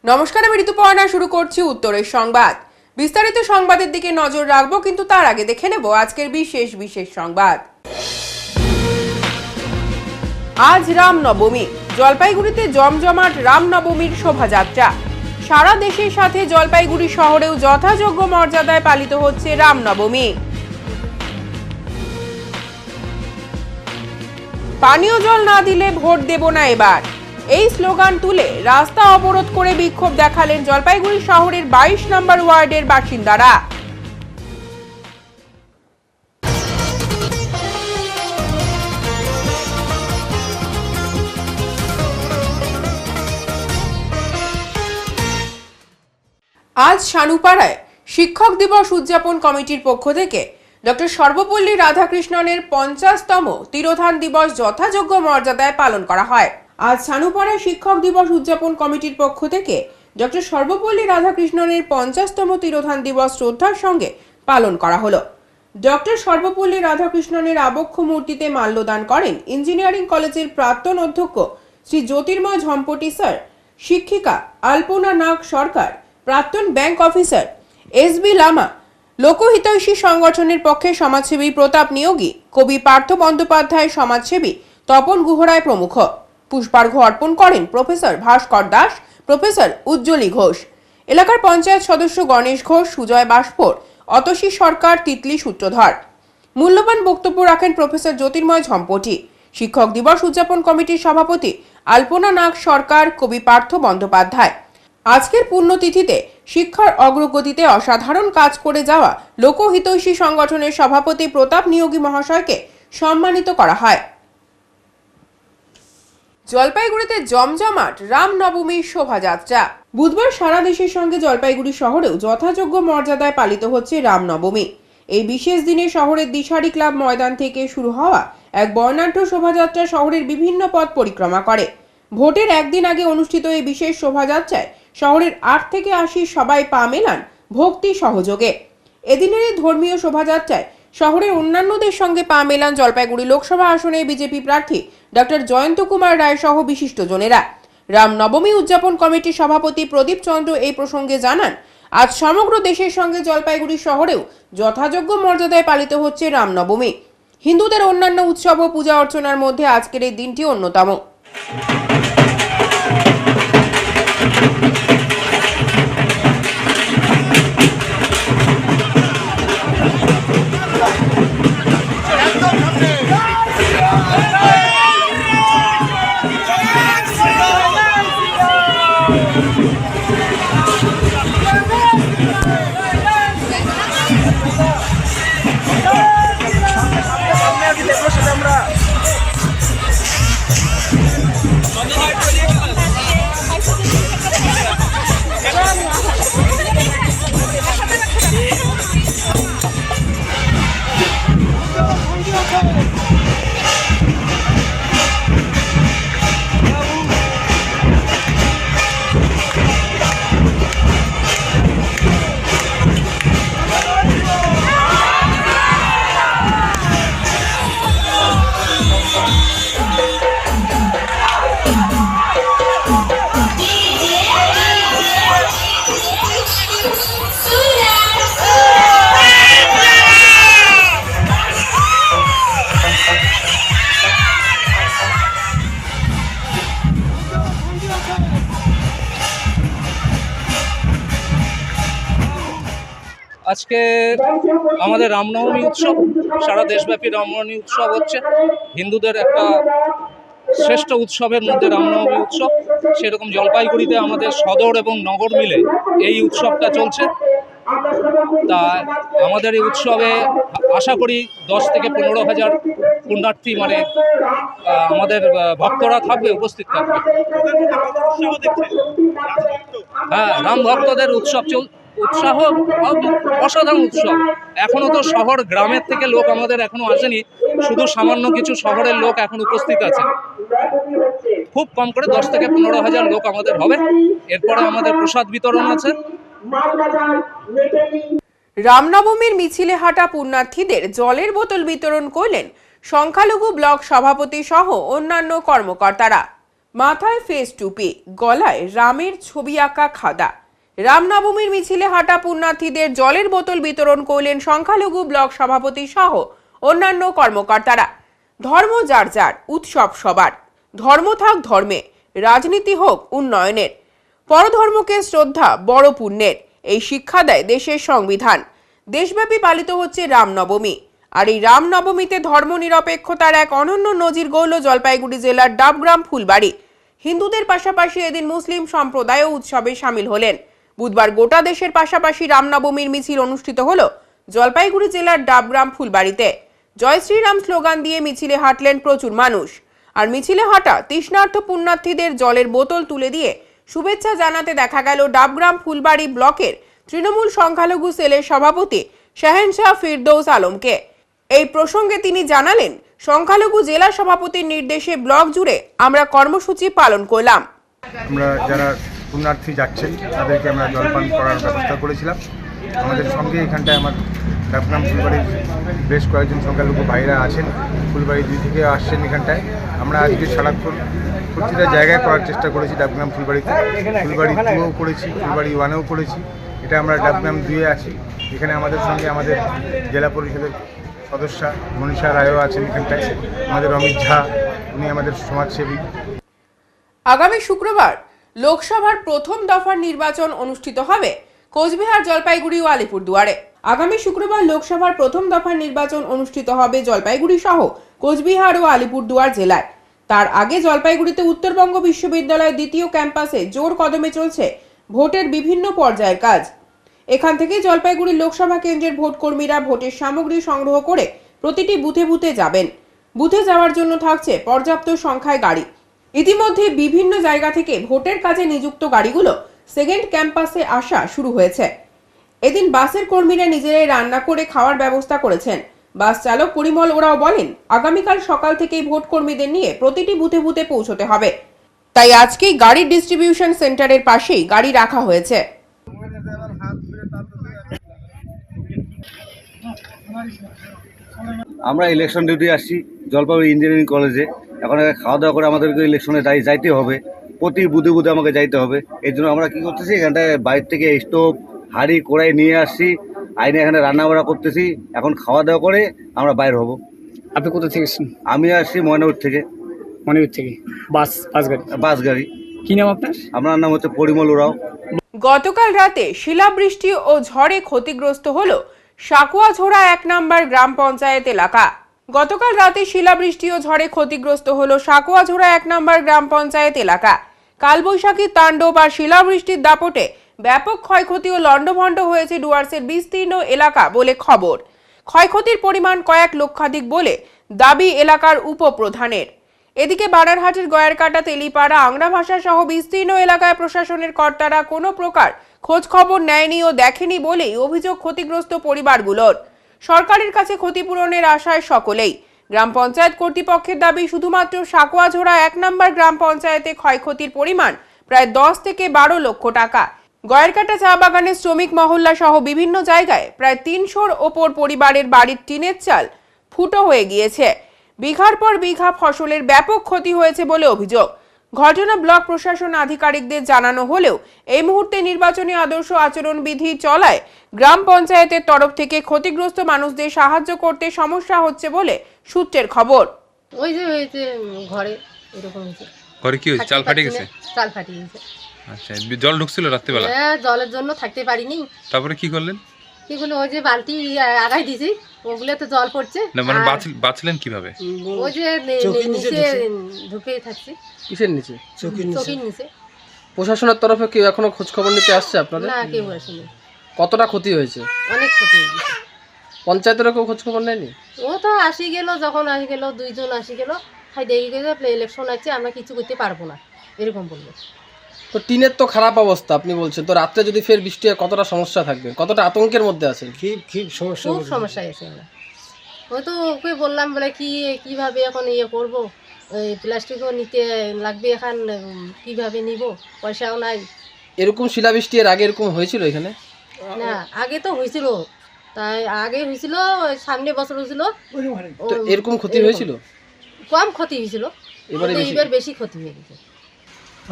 নমস্কার, আমি ঋতুপর্ণা। শুরু করছি উত্তরের সংবাদ। বিস্তারিত সংবাদের দিকে নজর রাখবো, কিন্তু তার আগে দেখে নেব আজকের বিশেষ সংবাদ। আজ রামনবমী। জলপাইগুড়িতে জমজমাট রামনবমীর শোভাযাত্রা। সারা দেশের সাথে জলপাইগুড়ি শহরেও যথাযোগ্য মর্যাদায় পালিত হচ্ছে রামনবমী। পানীয় জল না দিলে ভোট দেব না এবার, এই স্লোগান তুলে রাস্তা অবরোধ করে বিক্ষোভ দেখালেন জলপাইগুড়ি শহরের 22 নম্বর ওয়ার্ডের বাসিন্দারা। আজ শানুপাড়ায় শিক্ষক দিবস উদযাপন কমিটির পক্ষ থেকে ডক্টর সর্বপল্লী রাধাকৃষ্ণনের 50তম তিরোধান দিবস যথাযোগ্য মর্যাদায় পালন করা হয়। আজ শানুপাড়ায় শিক্ষক দিবস উদযাপন কমিটির পক্ষ থেকে ডক্টর সর্বপল্লী রাধাকৃষ্ণনের 50তম তিরোধান দিবস শ্রদ্ধার সঙ্গে পালন করা হলো। ডক্টর সর্বপল্লী রাধাকৃষ্ণনের আবক্ষ মূর্তিতে মাল্যদান করেন ইঞ্জিনিয়ারিং কলেজের প্রাক্তন অধ্যক্ষ শ্রী জ্যোতির্ময় ঝম্পটি স্যার, শিক্ষিকা আলপনা নাগ সরকার, প্রাক্তন ব্যাংক অফিসার এসবি লামা, লোকহিতৈষী সংগঠনের পক্ষে সমাজসেবী প্রতাপ নিয়োগী, কবি পার্থ বন্দ্যোপাধ্যায়, সমাজসেবী তপন গুহরায় প্রমুখ। পুষ্পার্ঘ্য অর্পণ করেন প্রফেসর ভাস্কর দাস, প্রফেসর উজ্জ্বলী ঘোষ, এলাকার পঞ্চায়েত সদস্য গণেশ ঘোষ, সুজয় বাসপুর, অতসী সরকার, তিতলি সূত্রধর। মূল্যবান বক্তব্য রাখেন প্রফেসর জ্যোতির্ময় ঝম্পটি। শিক্ষক দিবস উদযাপন কমিটির সভাপতি আলপনা নাগ সরকার, কবি পার্থ বন্দ্যোপাধ্যায়। আজকের পুণ্যতিথিতে শিক্ষার অগ্রগতিতে অসাধারণ কাজ করে যাওয়া লোকহিতৈষী সংগঠনের সভাপতি প্রতাপ নিয়োগী মহাশয়কে সম্মানিত করা হয়। জলপাইগুড়িতে জমজমাট রামনবমীর শোভাযাত্রা। বুধবার সারা দেশের সঙ্গে জলপাইগুড়ি শহরেও যথাযোগ্য মর্যাদায় পালিত হচ্ছে রামনবমী। এই বিশেষ দিনে শহরের দিশারি ক্লাব ময়দান থেকে শুরু হওয়া এক বর্ণাঢ্য শোভাযাত্রা শহরের বিভিন্ন পথ পরিক্রমা করে। ভোটের একদিন আগে অনুষ্ঠিত এই বিশেষ শোভাযাত্রায় শহরের 8 থেকে 80 সবাই পা মেলান ভক্তি সহযোগে। এদিনের এই ধর্মীয় শোভাযাত্রায় শহরের অন্যান্যদের সঙ্গে পা মেলান জলপাইগুড়ি লোকসভা আসনে বিজেপি প্রার্থী ডক্টর জয়ন্ত কুমার রায় সহ বিশিষ্টজনেরা। রামনবমী উদযাপন কমিটির সভাপতি প্রদীপ চন্দ্র এই প্রসঙ্গে জানান, আজ সমগ্র দেশের সঙ্গে জলপাইগুড়ি শহরেও যথাযোগ্য মর্যাদায় পালিত হচ্ছে রামনবমী। হিন্দুদের অন্যান্য উৎসব ও পূজা অর্চনার মধ্যে আজকের এই দিনটি অন্যতম। আজকে আমাদের রামনবমী উৎসব, সারা দেশব্যাপী রামনবমী উৎসব হচ্ছে। হিন্দুদের একটা শ্রেষ্ঠ উৎসবের মধ্যে রামনবমী উৎসব। সেরকম জলপাইগুড়িতে আমাদের সদর এবং নগর মিলে এই উৎসবটা চলছে। তা আমাদের এই উৎসবে আশা করি 10 থেকে 15 হাজার পুণ্যার্থী আমাদের ভক্তরা থাকবে, উপস্থিত থাকবে। হ্যাঁ, রাম ভক্তদের উৎসাহ অসাধারণ উৎসব। এখনো তো শহর গ্রামের থেকে লোক আমাদের এখনো আসেনি, শুধু সামান্য কিছু শহরের লোক এখন উপস্থিত আছে। খুব কম করে 10 থেকে 15 হাজার লোক আমাদের হবে। এরপরে আমাদের প্রসাদ বিতরণ আছে। রামনবমীর মিছিলে হাঁটা পুণ্যার্থীদের জলের বোতল বিতরণ করলেন সংখ্যালঘু ব্লক সভাপতি সহ অন্যান্য কর্মকর্তারা। মাথায় ফেস টুপি, গলায় রামের ছবি আঁকা খাদা। রামনবমীর মিছিলে হাঁটা পুণ্যার্থীদের জলের বোতল বিতরণ করলেন সংখ্যালঘু ব্লক সভাপতি সহ অন্যান্য কর্মকর্তারা। ধর্ম যার যার, উৎসব সবার। ধর্ম থাক ধর্মে, রাজনীতি হোক উন্নয়নের। পরধর্মকে শ্রদ্ধা বড় পুণ্যের, এই শিক্ষা দেয় দেশের সংবিধান। দেশব্যাপী পালিত হচ্ছে রামনবমী। আর এই রামনবমীতে ধর্মনিরপেক্ষতার এক অনন্য নজির গড়ল জলপাইগুড়ি জেলার ডাবগ্রাম ফুলবাড়ি। হিন্দুদের পাশাপাশি এদিন মুসলিম সম্প্রদায়ও উৎসবে সামিল হলেন। বুধবার গোটা দেশের পাশাপাশি রামনবমীর মিছিল অনুষ্ঠিত হলো জলপাইগুড়ি জেলার ডাবগ্রাম ফুলবাড়িতে। জয় শ্রীরাম স্লোগান দিয়ে মিছিলে হাঁটলেন প্রচুর মানুষ। আর মিছিলে হাঁটা তৃষ্ণার্ত পুণ্যার্থীদের জলের বোতল তুলে দিয়ে শুভেচ্ছা জানাতে দেখা গেল ডাবগ্রাম ফুলবাড়ি ব্লকের তৃণমূল সংখ্যালঘু সেলের সভাপতি শাহেনশাহ ফিরদৌস আলমকে। এই প্রসঙ্গে তিনি জানালেন, সংখ্যালঘু জেলা সভাপতির নির্দেশে ব্লক জুড়ে আমরা কর্মসূচি পালন করলাম। আমরা যারা পুণ্যার্থী যাচ্ছেন তাদেরকে আমরা জলপান করার ব্যবস্থা করেছিলাম। আমাদের সঙ্গে এখানটায় আমার ডাবগ্রাম ফুলবাড়ির বেশ কয়েকজন সংখ্যালঘু ভাইরা আছেন, ফুলবাড়ি 2 থেকে আসছেন এখানটায়। আমরা আজকে সারাক্ষণ প্রতিটা জায়গায় করার চেষ্টা করেছি। ডাবগ্রাম ফুলবাড়িতে, ফুলবাড়ি 2ও করেছি, ফুলবাড়ি 1এও করেছি। এটা আমরা ডাবগ্রাম 2-এ আছি। এখানে আমাদের সঙ্গে আমাদের জেলা পরিষদের সদস্যা মনীষা রায়ও আছেন এখানটায়, আমাদের অমিত ঝা, উনি আমাদের সমাজসেবী। আগামী শুক্রবার লোকসভার প্রথম দফার নির্বাচন অনুষ্ঠিত হবে কোচবিহার, জলপাইগুড়ি ও আলিপুরদুয়ারে। আগামী শুক্রবার লোকসভার প্রথম দফার নির্বাচন অনুষ্ঠিত হবে জলপাইগুড়ি সহ কোচবিহার ও আলিপুরদুয়ার জেলায়। তার আগে জলপাইগুড়িতে উত্তরবঙ্গ বিশ্ববিদ্যালয়ের 2য় ক্যাম্পাসে জোর কদমে চলছে ভোটের বিভিন্ন পর্যায়ের কাজ। এখান থেকে জলপাইগুড়ি লোকসভা কেন্দ্রের ভোট কর্মীরা ভোটের সামগ্রী সংগ্রহ করে প্রতিটি বুথে বুথে যাবেন। বুথে যাওয়ার জন্য থাকছে পর্যাপ্ত সংখ্যায় গাড়ি। ইতিমধ্যে বিভিন্ন জায়গা থেকে ভোটের কাজে নিযুক্ত গাড়িগুলো সেকেন্ড ক্যাম্পাসে আসা শুরু হয়েছে। এদিন বাসের কর্মীরা নিজেরাই রান্না করে খাওয়ার ব্যবস্থা করেছেন। বাস চালক পরিমল ওরাও বলেন, আগামীকাল সকাল থেকেই ভোট কর্মীদের নিয়ে প্রতিটি বুথে বুথে পৌঁছতে হবে। তাই আজকেই গাড়ির ডিস্ট্রিবিউশন সেন্টারের পাশেই গাড়ি রাখা হয়েছে। আমরা ইলেকশন ডিউটি আসছি জলপাইগুড়ি ইঞ্জিনিয়ারিং কলেজে। এখন খাওয়া দাওয়া করে আমাদেরকে ইলেকশনে যাইতে হবে, প্রতি বুধে বুধে আমাকে যাইতে হবে। এই জন্য আমরা কী করতেছি, এখানটায় বাইরে থেকে স্টোভ, হাঁড়ি, কড়াই নিয়ে আসছি, আইনে এখানে রান্নাবাড়া করতেছি। এখন খাওয়া দাওয়া করে আমরা বাইর হব। আপনি কোথা থেকে এসেছেন? আমি আসছি ময়নাপুর থেকে। মণিপুর থেকে বাস গাড়ি। কি নাম আপনার? আপনার নাম হচ্ছে পরিমল ওরাও। গতকাল রাতে শিলাবৃষ্টি ও ঝড়ে ক্ষতিগ্রস্ত হলো সাকুয়াঝোড়া 1 নম্বর গ্রাম পঞ্চায়েত এলাকা। গতকাল রাতে শিলাবৃষ্টি ও ঝড়ে ক্ষতিগ্রস্ত হলো সাকুয়াঝোড়া 1 নম্বর গ্রাম পঞ্চায়েত এলাকা। কালবৈশাখীর তাণ্ডব আর শিলাবৃষ্টির দাপটে ব্যাপক ক্ষয়ক্ষতি ও লণ্ডভণ্ড হয়েছে ডুয়ার্সের বিস্তীর্ণ এলাকা বলে খবর। ক্ষয়ক্ষতির পরিমাণ কয়েক লক্ষাধিক বলে দাবি এলাকার উপপ্রধানের। এদিকে বানারহাটের গয়েরকাটা, তেলিপাড়া, আংরাভাষা সহ বিস্তীর্ণ এলাকায় প্রশাসনের কর্তারা কোনো প্রকার খোঁজ খবর নেয়নি ও দেখেনি বলেই অভিযোগ ক্ষতিগ্রস্ত পরিবারগুলোর। সরকারের কাছে ক্ষতিপূরণের আশায় সকলেই। গ্রাম পঞ্চায়েত কর্তৃপক্ষের দাবি, শুধুমাত্র সাকুয়াঝোড়া 1 নম্বর গ্রাম পঞ্চায়েতে ক্ষয়ক্ষতির পরিমাণ প্রায় 10 থেকে 12 লক্ষ টাকা। গয়েরকাটা চা বাগানের শ্রমিক মহল্লা সহ বিভিন্ন জায়গায় প্রায় 300-র ওপর পরিবারের বাড়ির টিনের চাল ফুটো হয়ে গিয়েছে। বিঘার পর বিঘা ফসলের ব্যাপক ক্ষতি হয়েছে বলে অভিযোগ। ঘটনা ব্লক প্রশাসন আধিকারিকদের জানানো হলেও এই মুহূর্তে নির্বাচনী আদর্শ আচরণবিধি চলায় গ্রাম পঞ্চায়েতের তরফ থেকে ক্ষতিগ্রস্ত মানুষদের সাহায্য করতে সমস্যা হচ্ছে বলে সূত্রের খবর। ওই যে হয়েছে ঘরে এরকম হয়েছে। ঘরে কি হয়েছে? চাল ফাটে গেছে? চাল ফাটে গেছে। আচ্ছা, জল ঢুকছিল রাত্রিবেলা? হ্যাঁ, জলের জন্য থাকতে পারিনি। তারপরে কি করলেন? এগুলো ওই যে বালতি আগাই দিয়েছি, ওগুলো তো জল পড়ছে। না মানে বাঁচলেন কিভাবে? ওই যে নিচে ঢুকে থাকছি। কিসের নিচে? চৌকির নিচে। প্রশাসনের তরফে কেউ এখনো খোঁজ খবর নিতে আসছে আপনাদের? না, কেউ আসেনি। কতটা ক্ষতি হয়েছে? অনেক ক্ষতি হয়ে গেছে। পঞ্চায়েতেরও কেউ খোঁজ খবর নেয়নি? ও তো আসি গেল, যখন আসি গেল 2 জন আসি গেল, খাই দেখে গেছে ইলেকশন আছে, আমরা কিছু করতে পারবো না, এরকম বললো। তো টিনের তো খারাপ অবস্থা আপনি বলছেন, তো রাত্রে যদি ফের বৃষ্টি হয় কতটা সমস্যা থাকবে, কতটা আতঙ্কের মধ্যে আছেন? খুব সমস্যা আছে আমরা। ওই তো ওকে বললাম, বলে কিভাবে এখন করবো, প্লাস্টিকও নিতে লাগবে, এখন কিভাবে নিব, পয়সাও নাই। এরকম শিলাবৃষ্টি এর আগে এরকম হয়েছিল এখানে? না, আগে তো হয়েছিল, তাই আগে হয়েছিল, সামনে বছর হয়েছিল। তো এরকম ক্ষতি হয়েছিল? কম ক্ষতি হয়েছিল, এবার বেশি ক্ষতি হয়ে গেছে।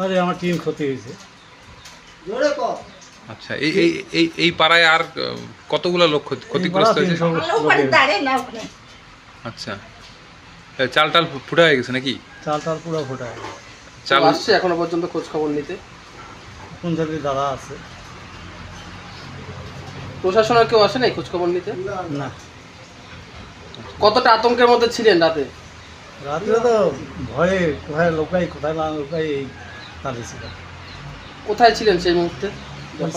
আরে আমার টিম ক্ষতি হয়েছে। আচ্ছা এই এই এই এই পাড়ায় আর কতগুলো লোক ক্ষতিগ্রস্ত হয়েছে? আচ্ছা চাল টাল ফুটা হয়ে গেছে নাকি? চাল টাল পুরো ফোটা হয়ে গেছে। চাল আসছে এখনো পর্যন্ত খোঁজ খবর নিতে? কোন জায়গায় দাদা আছে? প্রশাসনের কেউ আসে নাই খোঁজ খবর নিতে? না, কতটা আতঙ্কের মধ্যে ছিলেন রাতে? রাত্রে তো ভয়ে কোথায় লোকাই কোথায় না লোকাই এই তাদের ছিল। কোথায় ছিলেন সেই মুহূর্তে?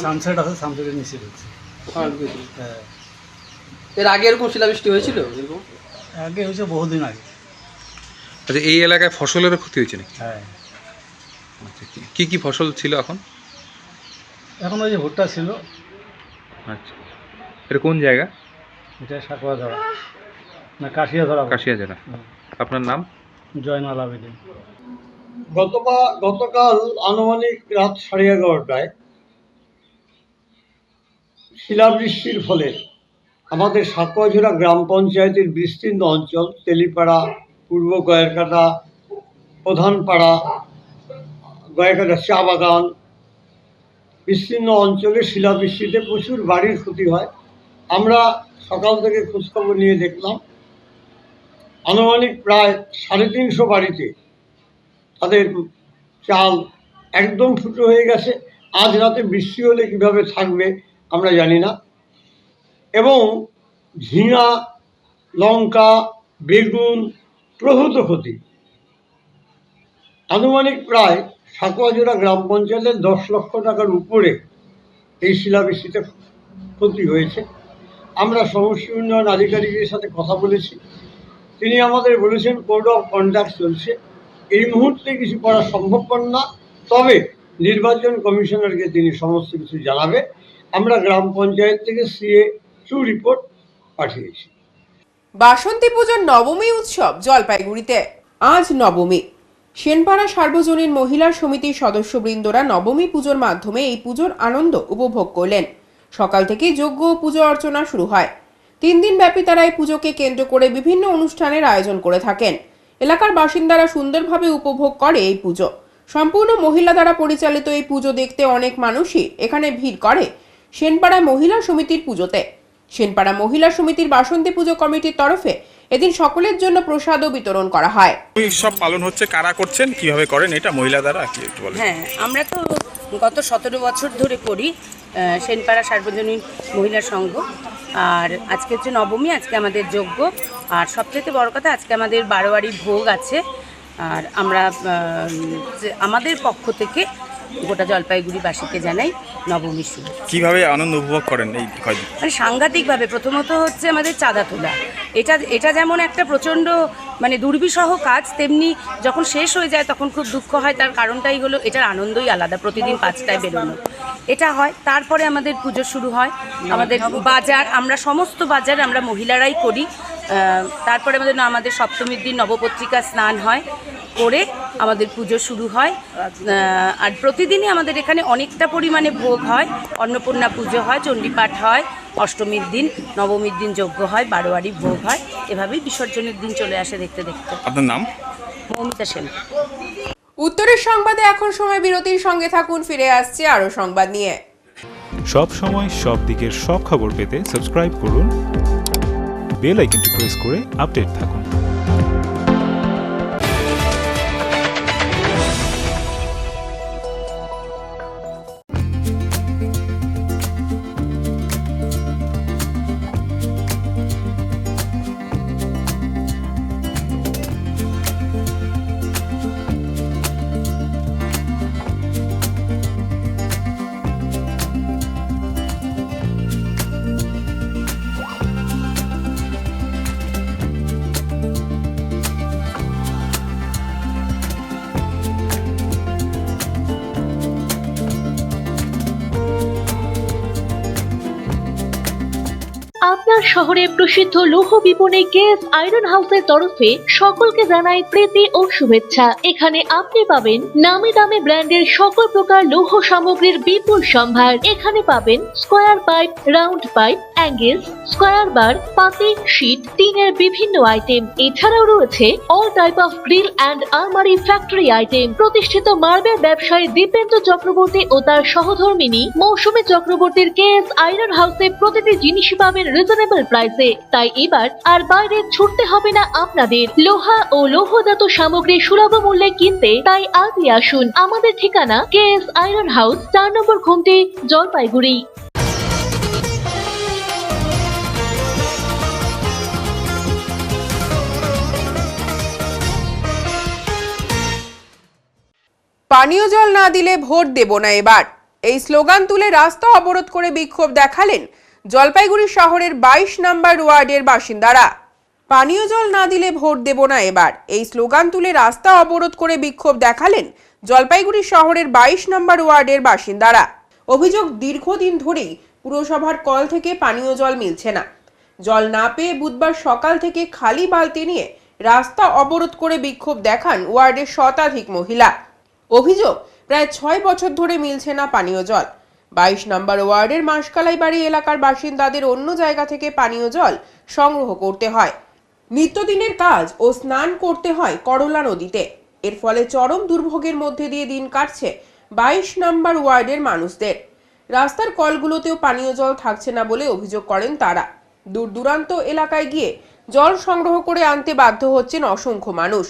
সানসেট আছে, সানসেটের নিচে রয়েছে। ওখানে ঢুকেছিলেন। হ্যাঁ, এর আগে এরকম শিলাবৃষ্টি হয়েছিল এরকম? আগে হয়েছে বহুদিন আগে। আচ্ছা এই এলাকায় ফসলেরও ক্ষতি হয়েছে নাকি? হ্যাঁ, আচ্ছা কি কি ফসল ছিল এখন? এখন ওই যে ভুট্টা ছিল। আচ্ছা এটা কোন জায়গা? এটা সাকুয়া ধরা না কাশিয়া ধরা। কাশিয়াজলা। আপনার নাম? জয়নাল আবেদিন। গতকাল আনুমানিক রাত 11:30টায় শিলাবৃষ্টির ফলে আমাদের সাকুয়াঝোড়া গ্রাম পঞ্চায়েতের বিস্তীর্ণ অঞ্চল তেলিপাড়া, পূর্ব গয়েরকাটা, প্রধানপাড়া, গয়েরকাটা চা বাগান, বিস্তীর্ণ অঞ্চলে শিলাবৃষ্টিতে প্রচুর বাড়ির ক্ষতি হয়। আমরা সকাল থেকে খোঁজখবর নিয়ে দেখলাম আনুমানিক প্রায় 350 বাড়িতে তাদের চাল একদম ফুটো হয়ে গেছে। আজ রাতে বৃষ্টি হলে কীভাবে থাকবে আমরা জানি না। এবং ঝিঙা, লঙ্কা, বেগুন প্রভূত ক্ষতি। আনুমানিক প্রায় সাকুয়াঝোড়া গ্রাম পঞ্চায়েতের 10 লক্ষ টাকার উপরে এই শিলাবৃষ্টিতে ক্ষতি হয়েছে। আমরা সমষ্টি উন্নয়ন আধিকারিকের সাথে কথা বলেছি, তিনি আমাদের বলেছেন কোড অফ কন্ডাক্ট চলছে, এই মুহূর্তে কিছু করা সম্ভবপর না, তবে নির্বাচন কমিশনারকে তিনি সমস্ত কিছু জানাবে। আমরা গ্রাম পঞ্চায়েত থেকে CA2 রিপোর্ট পাঠিয়েছি। বাসন্তী পুজোর নবমী উৎসব জলপাইগুড়িতে। আজ নবমী। সেনপাড়া সার্বজনীন মহিলা সমিতির সদস্যবৃন্দরা নবমী পুজোর মাধ্যমে এই পুজোর আনন্দ উপভোগ করলেন। সকাল থেকে যজ্ঞ ও পুজো অর্চনা শুরু হয়। 3 দিন ব্যাপী তারা এই পুজোকে কেন্দ্র করে বিভিন্ন অনুষ্ঠানের আয়োজন করে থাকেন। এলাকার বাসিন্দারা সুন্দরভাবে উপভোগ করে এই পুজো। সম্পূর্ণ মহিলা দ্বারা পরিচালিত এই পুজো দেখতে অনেক মানুষই এখানে ভিড় করে সেনপাড়া মহিলা সমিতির পুজোতে। সেনপাড়া মহিলা সমিতির বাসন্তী পুজো কমিটির তরফে এদিন সকলের জন্য প্রসাদও বিতরণ করা হয়। উৎসব পালন হচ্ছে, কারা করছেন, কিভাবে করেন এটা মহিলা দ্বারা কি একটু বলেন? হ্যাঁ, আমরা তো গত 17 বছর ধরে করি সেনপাড়া সার্বজনীন মহিলা সংঘ। আর আজকে হচ্ছে নবমী, আজকে আমাদের যজ্ঞ। আর সবচেয়ে বড় কথা, আজকে আমাদের 12 বাড়ির ভোগ আছে। আর আমরা আমাদের পক্ষ থেকে গোটা জলপাইগুড়িবাসীকে জানাই নবমীর শুভেচ্ছা। কিভাবে আনন্দ উপভোগ করেন এই কয়দিন? মানে সাংঘাতিকভাবে। প্রথমত হচ্ছে আমাদের চাঁদা তোলা। এটা যেমন একটা প্রচণ্ড মানে দুর্বিষহ কাজ, তেমনি যখন শেষ হয়ে যায় তখন খুব দুঃখ হয়। তার কারণটাই হলো এটার আনন্দই আলাদা, প্রতিদিন 5টায় বেরোনো এটা হয়। তারপরে আমাদের পুজো শুরু হয়, আমাদের বাজার, আমরা সমস্ত বাজার আমরা মহিলারাই করি। তারপরে আমাদের সপ্তমীর দিন নবপত্রিকা স্নান হয়, করে আমাদের পুজো শুরু হয়। আর প্রতিদিনই আমাদের এখানে অনেকটা পরিমাণে ভোগ হয়, অন্নপূর্ণা পুজো হয়, চণ্ডীপাঠ হয়, অষ্টমীর দিন, নবমীর দিন যজ্ঞ হয়, 12 বাড়ি ভোগ হয়। এভাবেই বিসর্জনের দিন চলে আসে দেখতে দেখতে। আপনার নাম? মৌমিতা সেন। উত্তরের সংবাদে এখন সময় বিরতির, সঙ্গে থাকুন, ফিরে আসছে আরো সংবাদ নিয়ে। সব সময় সব দিকের সব খবর পেতে সাবস্ক্রাইব করুন, বেল আইকনটি প্রেস করে আপডেট থাকুন। আপনার শহরে প্রসিদ্ধ লৌহ বিপণী কেএস আয়রন হাউসের তরফে সকলকে জানাই প্রীতি ও শুভেচ্ছা। এখানে আপনি পাবেন নামি দামি ব্র্যান্ডের সকল প্রকার লৌহ সামগ্রীর বিপুল সম্ভার। এখানে পাবেন square pipe, round pipe, angles, square bar, পাতি, শীট, টিনের বিভিন্ন আইটেম। এছাড়াও রয়েছে all type of grill and আলমারি ফ্যাক্টরি আইটেম। প্রতিষ্ঠিত মার্বেল ব্যবসায়ী দীপেন্দ্র চক্রবর্তী ও তার সহধর্মিনী মৌসুমী চক্রবর্তীর কেএস আয়রন হাউসে প্রতিটি জিনিসই পাবেন রিজনেবল প্রাইসে। তাই এবার আর বাইরে ছুটতে হবে না আপনাদের। লোহা ও লৌহজাত সামগ্রী সুলভ মূল্যে কিনতে তাই আজই আসুন। আমাদের ঠিকানা কেএস আয়রন হাউস, 4 নম্বর ঘুমটি, জলপাইগুড়ি। পানীয় জল না দিলে ভোট দেব না এবার, এই স্লোগান তুলে রাস্তা অবরোধ করে বিক্ষোভ দেখালেন জলপাইগুড়ি শহরের 22 নম্বর ওয়ার্ডের বাসিন্দারা। পানীয় জল না দিলে ভোট দেব না এবার, এই স্লোগান তুলে রাস্তা অবরোধ করে বিক্ষোভ দেখালেন জলপাইগুড়ি শহরের 22 নম্বর ওয়ার্ডের বাসিন্দারা। অভিযোগ, দীর্ঘদিন ধরেই পুরসভার কল থেকে পানীয় জল মিলছে না। জল না পেয়ে বুধবার সকাল থেকে খালি বালতি নিয়ে রাস্তা অবরোধ করে বিক্ষোভ দেখান ওয়ার্ডের শতাধিক মহিলা। অভিযোগ, প্রায় 6 বছর ধরে মিলছে না পানীয় জল। 22 নম্বর ওয়ার্ডের মাসকালাই বাড়ি এলাকার বাসিন্দাদের অন্য জায়গা থেকে পানীয় জল সংগ্রহ করতে হয়। নিত্যদিনের কাজ ও স্নান করতে হয় করলা নদীতে। এর ফলে চরম দুর্ভোগের মধ্যে দিয়ে দিন কাটছে 22 নম্বর ওয়ার্ডের মানুষদের। রাস্তার কলগুলোতেও পানীয় জল থাকছে না বলে অভিযোগ করেন তারা। দূর দূরান্ত এলাকায় গিয়ে জল সংগ্রহ করে আনতে বাধ্য হচ্ছেন অসংখ্য মানুষ।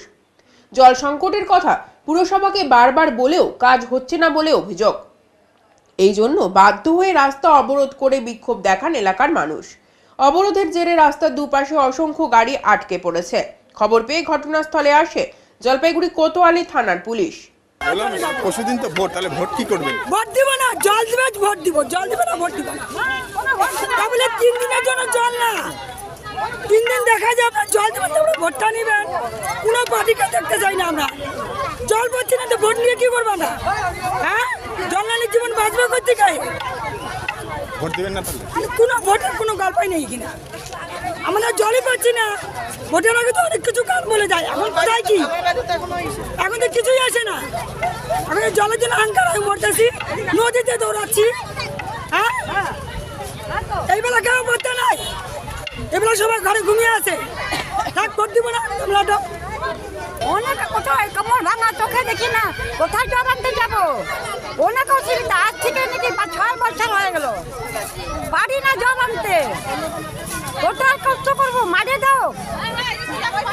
জল সংকটের কথা পুরসভাকে বারবার বলেও কাজ হচ্ছে না বলে অভিযোগ। এই জন্য বাধ্য হয়ে রাস্তা অবরোধ করে বিক্ষোভ দেখান এলাকার মানুষ। অবরোধের জেরে রাস্তার দুপাশে অসংখ্য গাড়ি আটকে পড়েছে। খবর পেয়ে ঘটনাস্থলে আসে জলপাইগুড়ি কোতোয়ালি থানার পুলিশ। পরশুদিন তো ভোট, তাহলে ভোট কি করবেন? ভোট দিব না, জল দিবে, ভোট দিব, জল দিবে না, ভোট দিব না। তাহলে 3 দিনের জন্য জল না, 3 দিন দেখা যায় আপনার জল দেবেন, তারপরে ভোটটা নেবেন। কোনো পার্টিকে দেখতে চাই না আমরা। জল পাচ্ছি না তো ভোট নিয়ে কি করবো না? হ্যাঁ, জল নালে জীবন বাঁচবে করতে গায়ে। ভোট দিবেন না তাহলে? কোনো ভোটের কোনো গল্পই নেই কিনা, আমরা জলই পাচ্ছি না। ভোটের আগে তো অনেক কিছু কাজ বলে যায়, এখন কোথায় কি? এখন তো কিছুই আসে না। এখন জলের জন্য আঙ্কার হয়ে মরতেছি, নদীতে দৌড়াচ্ছি। হ্যাঁ, এইবেলা কেউ ভোটটা নাই, এবেলা সবাই ঘরে ঘুমিয়ে আছে। তাক ভোট দিব না তোমরা তো। অনেক কোথায় কাপড় ভাঙা চোখে দেখি না, কোথায় জল আনতে যাবো? অনেক অসুবিধা, আজ থেকে নাকি 6 বছর হয়ে গেল পারি না জল আনতে। কোথায় কষ্ট করবো? মারে দাও,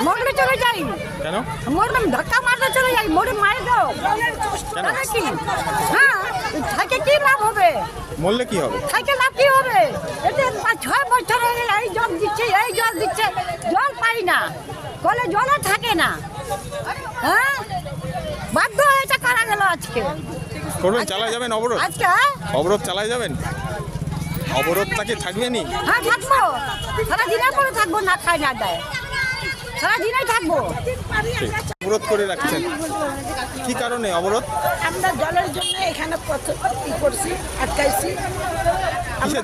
মরলে চলে যাই। কেন? মরলাম, ধাক্কা মারলে চলে যাই, মরে মারে দাও। কি হ্যাঁ, থাকে কি লাভ হবে? মরলে কি হবে? থাকে লাভ কি হবে? এতে 6 বছর হয়ে গেল এই জল দিচ্ছে, এই জল দিচ্ছে, জল পাই না, কলে জল থাকে না। হ্যাঁ, বাধ্য হয়েছে কারা গেল আজকে। করবেন, চালাই যাবেন অবরোধ? আজকে অবরোধ চালাই যাবেন? অবরোধটাকে থাকবেনি? হ্যাঁ থাকবো, সারা দিনের পরে থাকবো, না খাই না দেয়, সারা দিনেই থাকবো। অবরোধ করে রাখছেন, কি কারণে অবরোধ? আমরা জলের জন্য এখানে করছি, আটকাইছি। আমরা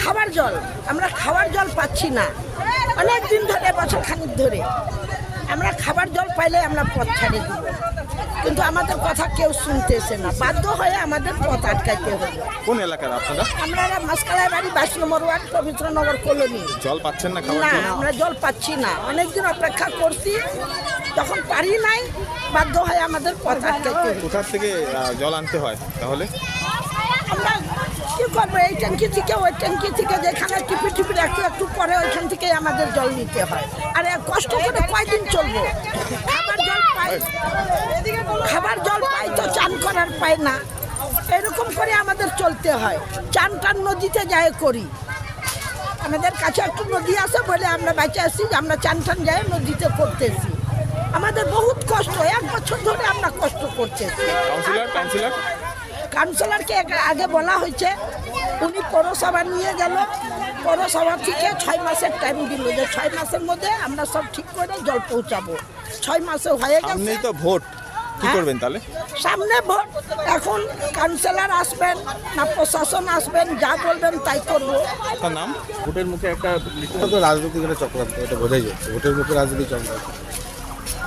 খাবার জল, আমরা খাবার জল পাচ্ছি না অনেক দিন ধরে, বছর খানিক ধরে। আমরা খাবার জল পাইলে আমরা পথ ছাড়িয়ে দিব, কিন্তু আমাদের কথা কেউ শুনতেছে না। বাধ্য হয়ে আমাদের পথ আটকাইতে হবে। কোন এলাকার আপনারা? আমরা মাসকালাই বাড়ি, 22 নম্বর ওয়ার্ড, পবিত্রনগর কলোনি। জল পাচ্ছেন না? খাবার না, জল আমরা জল পাচ্ছি না, অনেকদিন অপেক্ষা করছি, তখন পারি নাই, বাধ্য হয়ে আমাদের পথ আটকাইতে হবে। কোথা থেকে জল আনতে হয় তাহলে? আমরা কি করবো, এই ট্যাঙ্কি থেকে ওই ট্যাঙ্কি থেকে, যেখানে টিপি টিপি একটু একটু পরে ওইখান থেকে আমাদের জল নিতে হয়। আর কষ্ট করে কয়দিন চলবো? খাবার জল পাই তো চান করার পাই না, এরকম করে আমাদের চলতে হয়। চান টান নদীতে যাই করি, আমাদের কাছে একটু নদী আছে বলে আমরা বেঁচে আসছি, আমরা চান টান যাই নদীতে করতেছি। আমাদের বহুত কষ্ট, 1 বছর ধরে আমরা কষ্ট করতেছি। কাউন্সিলরকে আগে বলা হয়েছে, উনি পৌরসভা নিয়ে গেল, পৌরসভা থেকে 6 মাসের টাইম দিল, যে 6 মাসের মধ্যে আমরা সব ঠিক করে জল পৌঁছাবো। 6 মাসে হয়ে গেছে। সামনেই তো ভোট, কি করবেন তাহলে? সামনে ভোট, এখন কাউন্সিলর আসবেন না প্রশাসন আসবেন, যা বলবেন তাই করবো। আপনার নাম? ভোটের মুখে একটা রাজনৈতিক একটা চক্রান্ত, এটা বোঝাই যাচ্ছে। ভোটের মুখে রাজনীতি চক্রান্ত।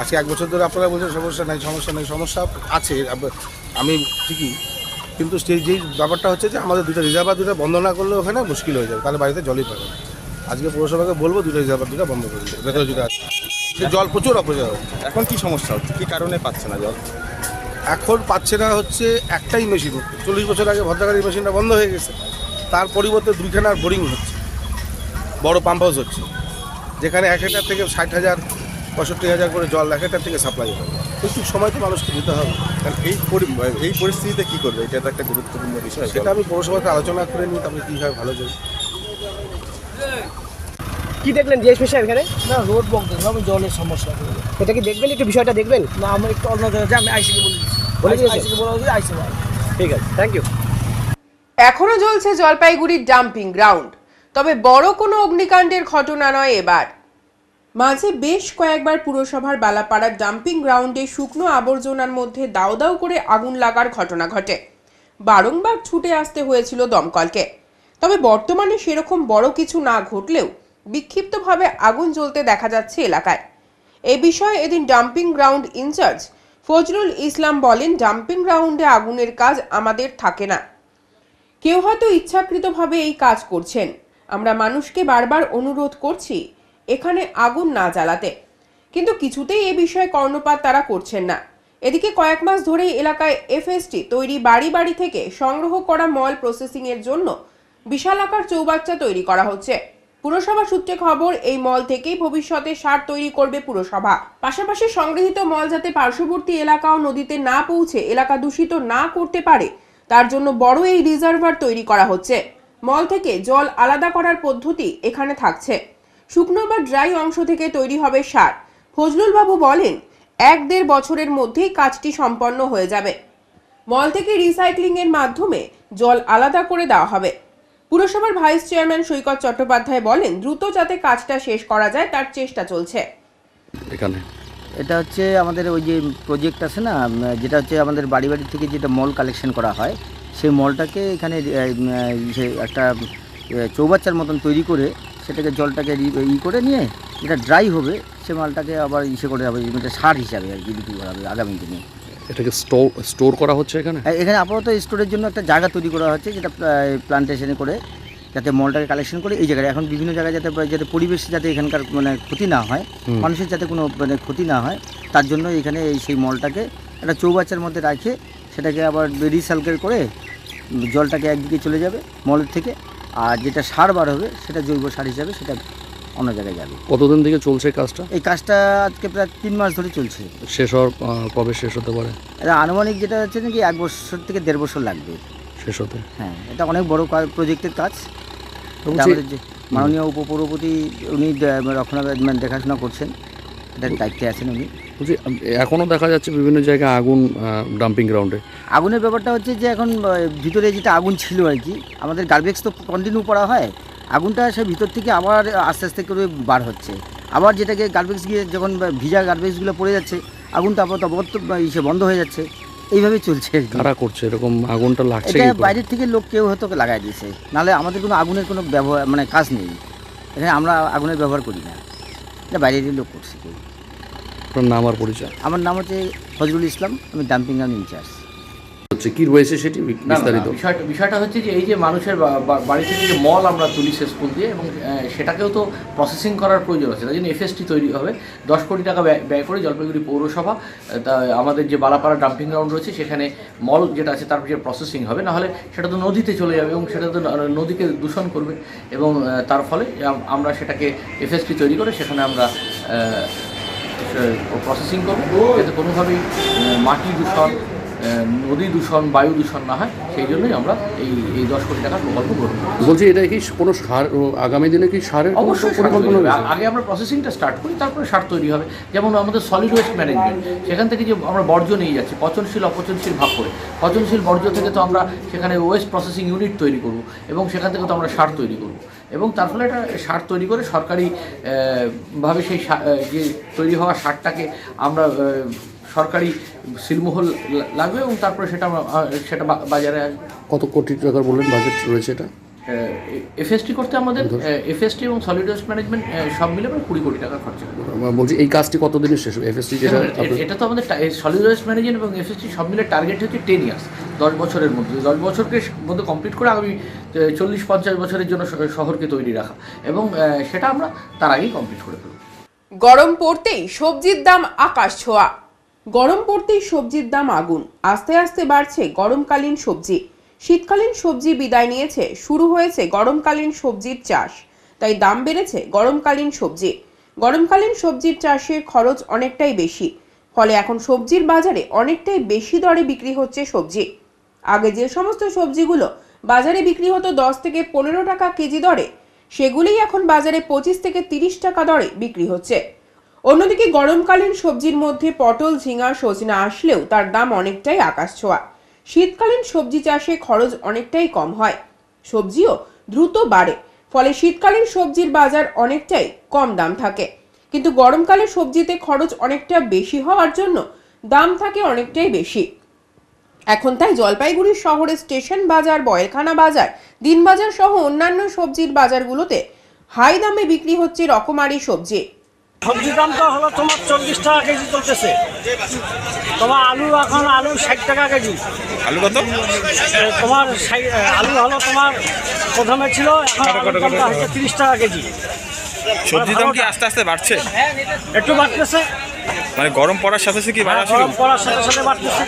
আজকে 1 বছর ধরে আপনারা বলছেন সমস্যা নাই, সমস্যা নেই, সমস্যা আছে। আমি ঠিকই কিন্তু যেই ব্যাপারটা হচ্ছে যে আমাদের দুটো রিজার্ভার দুটো বন্ধ না করলে ওখানে মুশকিল হয়ে যাবে, তাহলে বাড়িতে জলই পাবে না। আজকে পৌরসভাকে বলবো দুটো রিজার্ভার দুটো বন্ধ করে দিতে, ভেতরে যেটা আছে সে জল প্রচুর অপচয় হচ্ছে। এখন কি সমস্যা হচ্ছে, কি কারণে পাচ্ছে না জল? এখন পাচ্ছে না হচ্ছে একটাই মেশিন, 40 বছর আগে ভদ্রগাড়ির মেশিনটা বন্ধ হয়ে গেছে, তার পরিবর্তে 2খানার বোরিং হচ্ছে, বড় পাম্প হাউস হচ্ছে, যেখানে এক একটার থেকে 60,000 65,000 করে জল এক একটার থেকে সাপ্লাই হবে। একটু সময় তো মানুষকে দিতে হবে। কারণ এই পরিস্থিতিতে কি করবে, এটা তো একটা গুরুত্বপূর্ণ বিষয়। সেটা আমি পৌরসভাতে আলোচনা করে নিই, তবে কীভাবে ভালো যাবে। কি দেখলেন জিএস স্পেশাল এখানে? না রোড বন্ধ, আমি জলের সমস্যা। এটা কি দেখবেন, একটু বিষয়টা দেখবেন? না আমি একটু অন্য জায়গায় আমি আইসিকে বলে দিয়েছি। আইসিকে বলা হয়েছে, আইসি ভাই। ঠিক আছে, থ্যাংক ইউ। এখনো জ্বলছে জলপাইগুড়ির ডাম্পিং গ্রাউন্ড, তবে বড় কোনো অগ্নিকাণ্ডের ঘটনা নয় এবার। মাঝে বেশ কয়েকবার পুরসভার বালাপাড়ার ডাম্পিং গ্রাউন্ডে শুকনো আবর্জনার মধ্যে দাউ দাউ করে আগুন লাগার ঘটনা ঘটে। বারংবার ছুটে আসতে হয়েছিল দমকলকে। তবে বর্তমানে সেরকম বড় কিছু না ঘটলেও বিক্ষিপ্তভাবে আগুন জ্বলতে দেখা যাচ্ছে এলাকায়। এই বিষয়ে এদিন ডাম্পিং গ্রাউন্ড ইনচার্জ ফজলুল ইসলাম বলেন, ডাম্পিং গ্রাউন্ডে আগুনের কাজ আমাদের থাকে না। কেউ হয়তো ইচ্ছাকৃতভাবে এই কাজ করছেন। আমরা মানুষকে বারবার অনুরোধ করছি এখানে আগুন না জ্বালাতে, কিন্তু কিছুতেই এ বিষয়ে কর্ণপাত তারা করছেন না। এদিকে কয়েক মাস ধরেই এলাকায় এফএসটি তৈরি বাড়ি বাড়ি থেকে সংগ্রহ করা মল প্রসেসিং এর জন্য বিশালাকার চৌবাচ্চা তৈরি করা হচ্ছে। পুরসভা সূত্রে খবর, এই মল থেকেই ভবিষ্যতে সার তৈরি করবে পুরসভা। পাশাপাশি সংগৃহীত মল যাতে পার্শ্ববর্তী এলাকা ও নদীতে না পৌঁছে এলাকা দূষিত না করতে পারে, তার জন্য বড় এই রিজার্ভার তৈরি করা হচ্ছে। মল থেকে জল আলাদা করার পদ্ধতি এখানে থাকছে। শুকনো বা ড্রাই অংশ থেকে তৈরি হবে সার। ফজলুল বাবু বলেন, 1-1.5 বছরের মধ্যেই কাজটি সম্পন্ন হয়ে যাবে। মল থেকে রিসাইক্লিং এর মাধ্যমে জল আলাদা করে দেওয়া হবে। পুরসভার ভাইস চেয়ারম্যান সৈকত চট্টোপাধ্যায় বলেন, দ্রুত যাতে কাজটা শেষ করা যায় তার চেষ্টা চলছে। এখানে এটা হচ্ছে আমাদের ওই যে প্রজেক্ট আছে না, যেটা হচ্ছে আমাদের বাড়ি বাড়ি থেকে যেটা মল কালেকশন করা হয়, সেই মলটাকে এখানে একটা চৌবাচ্চার মতন তৈরি করে সেটাকে জলটাকে করে নিয়ে যেটা ড্রাই হবে সে মালটাকে আবার করে হবে, সার হিসাবে আর কি বিক্রি করা হবে আগামী দিনে। এটাকে স্টোর করা হচ্ছে এখানে আপাতত স্টোরের জন্য একটা জায়গা তৈরি করা হচ্ছে, যেটা প্লান্টেশনে করে যাতে মলটাকে কালেকশন করে এই জায়গায় এখন বিভিন্ন জায়গায় যাতে পরিবেশ যাতে এখানকার ক্ষতি না হয়, মানুষের যাতে কোনো ক্ষতি না হয়, তার জন্য এখানে সেই মলটাকে একটা চৌবাচ্চার মধ্যে রাখে সেটাকে আবার রিসাইকেল করে জলটাকে একদিকে চলে যাবে মলের থেকে, আর যেটা সার বার হবে সেটা জৈব সার হিসাবে সেটা অন্য জায়গায় যাবে। কতদিন থেকে চলছে কাজটা? এই কাজটা আজকে প্রায় 3 মাস ধরে চলছে। শেষ হওয়ার কবে শেষ হতে পারে? এটা আনুমানিক যেটা হচ্ছে নাকি 1 বছর থেকে 1.5 বছর লাগবে শেষ হতে। হ্যাঁ, এটা অনেক বড় প্রজেক্টের কাজ। আমাদের যে মাননীয় উপপৌরপতি উনি রক্ষণাবেক্ষণ দেখাশোনা করছেন, এটার দায়িত্বে আছেন উনি। বলছি এখনও দেখা যাচ্ছে বিভিন্ন জায়গায় আগুন ডাম্পিং গ্রাউন্ডে। আগুনের ব্যাপারটা হচ্ছে যে এখন ভিতরে যেটা আগুন ছিল আর কি, আমাদের গার্বেজ তো কন্টিনিউ করা হয়, আগুনটা সে ভিতর থেকে আবার আস্তে আস্তে করে বার হচ্ছে, আবার যেটাকে গার্বেজ গিয়ে যখন ভিজা গার্বেজগুলো পড়ে যাচ্ছে আগুনটা আপাতত বন্ধ হয়ে যাচ্ছে, এইভাবে চলছে। কারা করছে এরকম? আগুনটা লাগছে বাইরের থেকে লোক কেউ হয়তো লাগাই দিয়েছে, নাহলে আমাদের কোনো আগুনের কোনো ব্যবহার কাজ নেই এখানে, আমরা আগুনের ব্যবহার করি না, এটা বাইরের লোক করছে কেউ। আপনার নাম আর পরিচয়? আমার নাম হচ্ছে ফজলুল ইসলাম, আমি ডাম্পিং গ্রাউন্ড ইনচার্জ। হচ্ছে কি রয়েছে সেটি বিস্তারিত? বিষয়টা হচ্ছে যে এই যে মানুষের বাড়ি থেকে যে মল আমরা তুলি শেষ ফুল দিয়ে, এবং সেটাকেও তো প্রসেসিং করার প্রয়োজন আছে, তাই জন্য এফএসটি তৈরি হবে। 10 কোটি টাকা ব্যয় করে জলপাইগুড়ি পৌরসভা আমাদের যে বালাপাড়া ডাম্পিং গ্রাউন্ড রয়েছে সেখানে মল যেটা আছে তার যে প্রসেসিং হবে, নাহলে সেটা তো নদীতে চলে যাবে এবং সেটা তো নদীকে দূষণ করবে, এবং তার ফলে আমরা সেটাকে এফএসটি তৈরি করে সেখানে আমরা প্রসেসিং করবো, যাতে কোনোভাবেই মাটি দূষণ, নদী দূষণ, বায়ু দূষণ না হয়, সেই জন্যই আমরা এই 10 কোটি টাকার প্রকল্প গ্রহণ করি। বলছি এটা কি কোনো সার আগামী দিনে কি সারের অবশ্যই পরিকল্পনা হবে? আগে আমরা প্রসেসিংটা স্টার্ট করি, তারপরে সার তৈরি হবে। যেমন আমাদের সলিড ওয়েস্ট ম্যানেজমেন্ট, সেখান থেকে যে আমরা বর্জ্য নিয়ে যাচ্ছি পচনশীল অপচনশীল ভাগ করে, পচনশীল বর্জ্য থেকে তো আমরা সেখানে ওয়েস্ট প্রসেসিং ইউনিট তৈরি করব, এবং সেখান থেকে তো আমরা সার তৈরি করব, এবং তার ফলে এটা সার তৈরি করে সরকারি ভাবে সেই যে তৈরি হওয়া সারটাকে আমরা সরকারি সিলমোহর লাগবে, এবং তারপরে সেটা বাজারে আসবে। কত কোটি টাকার বললেন বাজেট রয়েছে এটা? এফএসটি করতে আমাদের এফএসটি এবং সলিড ওয়েস্ট ম্যানেজমেন্ট সব মিলে প্রায় 20 কোটি টাকা খরচা হবে। বলছি এই কাজটি কতদিনে শেষ হবে? এফএসটি যেটা এটা তো আমাদের সলিড ওয়েস্ট ম্যানেজমেন্ট এবং এফএসটি সব মিলে টার্গেট হচ্ছে 10 ইয়ার্স, 10 বছরের মধ্যে 10 বছরকে মধ্যে কমপ্লিট করে আগামী 40-50 বছরের জন্য শহরকে তৈরি রাখা, এবং সেটা আমরা তার আগেই কমপ্লিট করে ফেলব। গরম পড়তেই সবজির দাম আকাশ ছোঁয়া। গরম পড়তেই সবজির দাম আগুন। আস্তে আস্তে বাড়ছে গরমকালীন সবজি। শীতকালীন সবজি বিদায় নিয়েছে, শুরু হয়েছে গরমকালীন সবজির চাষ। তাই দাম বেড়েছে গরমকালীন সবজি। গরমকালীন সবজির চাষের খরচ অনেকটাই বেশি, ফলে এখন সবজির বাজারে অনেকটাই বেশি দরে বিক্রি হচ্ছে সবজি। আগে যে সমস্ত সবজিগুলো বাজারে বিক্রি হতো 10 থেকে 15 টাকা কেজি দরে, সেগুলিই এখন বাজারে 25 থেকে 30 টাকা দরে বিক্রি হচ্ছে। অন্যদিকে গরমকালীন সবজির মধ্যে পটল, ঝিঙা, সজনা আসলেও তার দাম অনেকটাই আকাশ ছোঁয়া। শীতকালীন সবজি চাষে খরচ অনেকটাই কম হয়, সবজিও দ্রুত বাড়ে, ফলে শীতকালীন সবজির বাজার অনেকটাই কম দাম থাকে। কিন্তু গরমকালে সবজিতে খরচ অনেকটা বেশি হওয়ার জন্য দাম থাকে অনেকটাই বেশি। এখন তাই জলপাইগুড়ি শহরের স্টেশন বাজার, বয়েলখানা বাজার, দিনবাজার সহ অন্যান্য সবজির বাজারগুলোতে হাই দামে বিক্রি হচ্ছে রকমারি সবজি। সবজির দামটা হলো তোমার 40 টাকা কেজি চলতেছে। তোমার আলু এখন 60 টাকা কেজি। আলু কত? তোমার আলু হলো তোমার প্রথমে ছিল, এখন আলুর দামটা হচ্ছে 30 টাকা কেজি। সবজির দাম কি আস্তে আস্তে বাড়ছে? একটু বাড়তেছে, মানে গরম পড়ার সাথে সাথে কি বাড়া শুরু? গরম পড়ার সাথে সাথে বাড়তেছে।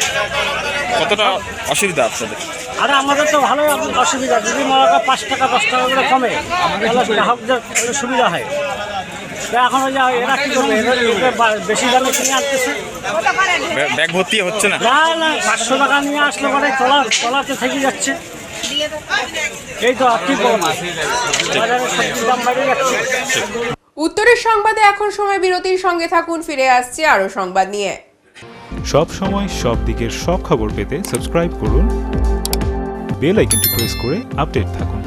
কতটা অসুবিধা আপনাদের? আরে আমাদের তো ভালোই অসুবিধা। যদি মনে করো 5 টাকা 10 টাকা করে কমে, তাহলে গ্রাহকদের সুবিধা হয়। এখন ওই যে এরা কি করবে, বেশি দামে কিনে আনতেছে, ব্যাগ ভর্তি হচ্ছে না। না 500 টাকা নিয়ে আসলে পরে তলাতে থেকে যাচ্ছে। এই তো কি করবো, বাজারে সবজির দাম বেড়ে যাচ্ছে। উত্তরের সংবাদে এখন সময় বিরতির, সঙ্গে থাকুন, ফিরে আসছে আরো সংবাদ নিয়ে। সব সময় সব দিকের সব খবর পেতে সাবস্ক্রাইব করুন, বেল আইকনটি প্রেস করে আপডেট থাকুন।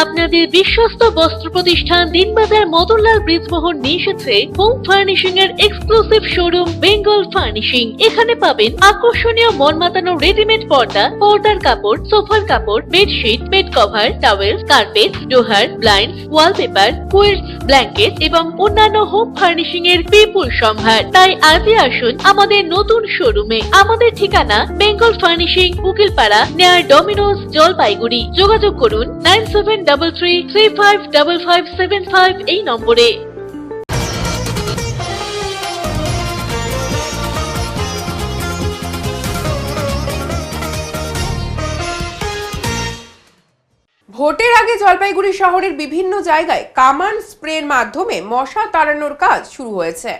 আপনাদের বিশ্বস্ত বস্ত্র প্রতিষ্ঠান দিনবাজার মদনলাল ব্রিজমোহন নিয়ে এসেছে হোম ফার্নিশিং এর এক্সক্লুসিভ শোরুম বেঙ্গল ফার্নিশিং। এখানে পাবেন আকর্ষণীয় মন মাতানো রেডিমেড পর্দা, পর্দার কাপড়, সোফার কাপড়, bedsheet, bed cover, towels, carpet, ডোহার, ব্লাইন্ডস, ওয়ালপেপার, কুইলস, ব্ল্যাঙ্কেট এবং অন্যান্য হোম ফার্নিশিং এর বিপুল সম্ভার। তাই আজই আসুন আমাদের নতুন শোরুমে। আমাদের ঠিকানা Bengal furnishing, Ukilpara, near Domino's, Jalpaiguri. যোগাযোগ করুন 9733355575 এই নম্বরে। ভোটের আগে জলপাইগুড়ি শহরের বিভিন্ন জায়গায় কামান স্প্রের মাধ্যমে মশা তাড়ানোর কাজ শুরু হয়েছে।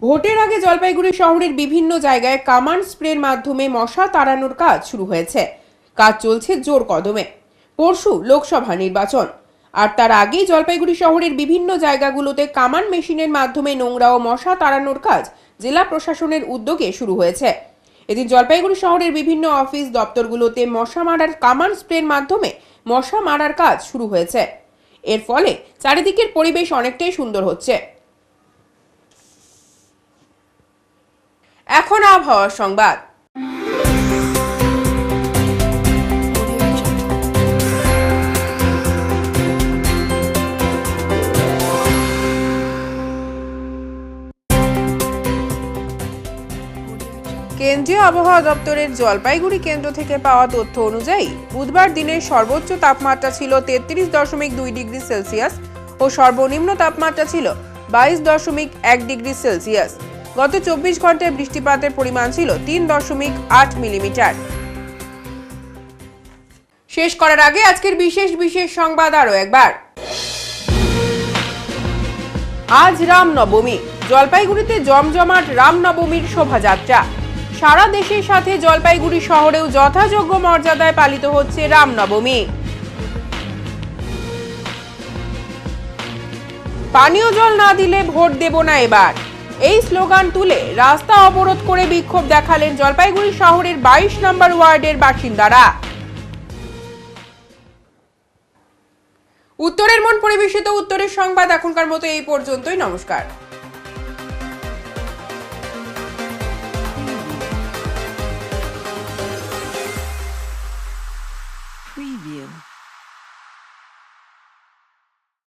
ভোটের আগে জলপাইগুড়ি শহরের বিভিন্ন জায়গায় কামান স্প্রের মাধ্যমে মশা তাড়ানোর কাজ শুরু হয়েছে। কাজ চলছে জোর কদমে। পরশু লোকসভা নির্বাচন, আর তার আগেই জলপাইগুড়ি শহরের বিভিন্ন জায়গাগুলোতে কামান মেশিনের মাধ্যমে নোংরা ও মশা তাড়ানোর কাজ জেলা প্রশাসনের উদ্যোগে শুরু হয়েছে। এদিন জলপাইগুড়ি শহরের বিভিন্ন অফিস দপ্তরগুলোতে মশা মারার কামান স্প্রের মাধ্যমে মশা মারার কাজ শুরু হয়েছে। এর ফলে চারিদিকের পরিবেশ অনেকটাই সুন্দর হচ্ছে। এখন আবহাওয়ার সংবাদ। কেন্দ্রীয় আবহাওয়া দপ্তরের জলপাইগুড়ি কেন্দ্র থেকে পাওয়া তথ্য অনুযায়ী বুধবার দিনের সর্বোচ্চ তাপমাত্রা ছিল 33.2 ডিগ্রি সেলসিয়াস ও সর্বনিম্ন তাপমাত্রা ছিল 22.1 ডিগ্রি সেলসিয়াস। গত 24 ঘন্টায় বৃষ্টিপাতের পরিমাণ ছিল 3.8 মিলিমিটার। শেষ করার আগে আজকের বিশেষ সংবাদ আরো একবার। আজ রামনবমী। জলপাইগুড়িতে জমজমাট রামনবমীর শোভাযাত্রা। সারা দেশের সাথে জলপাইগুড়ি শহরেও যথাযোগ্য মর্যাদায় পালিত হচ্ছে রামনবমী। পানীয় জল না দিলে ভোট দেব না এবার। এই স্লোগান তুলে রাস্তা অবরোধ করে বিক্ষোভ দেখালেন জলপাইগুড়ি শহরের 22 নম্বর ওয়ার্ডের বাসিন্দারা। উত্তরের মন পরিবেশিত উত্তরের সংবাদ এখনকার মতো এই পর্যন্তই। নমস্কার। Preview.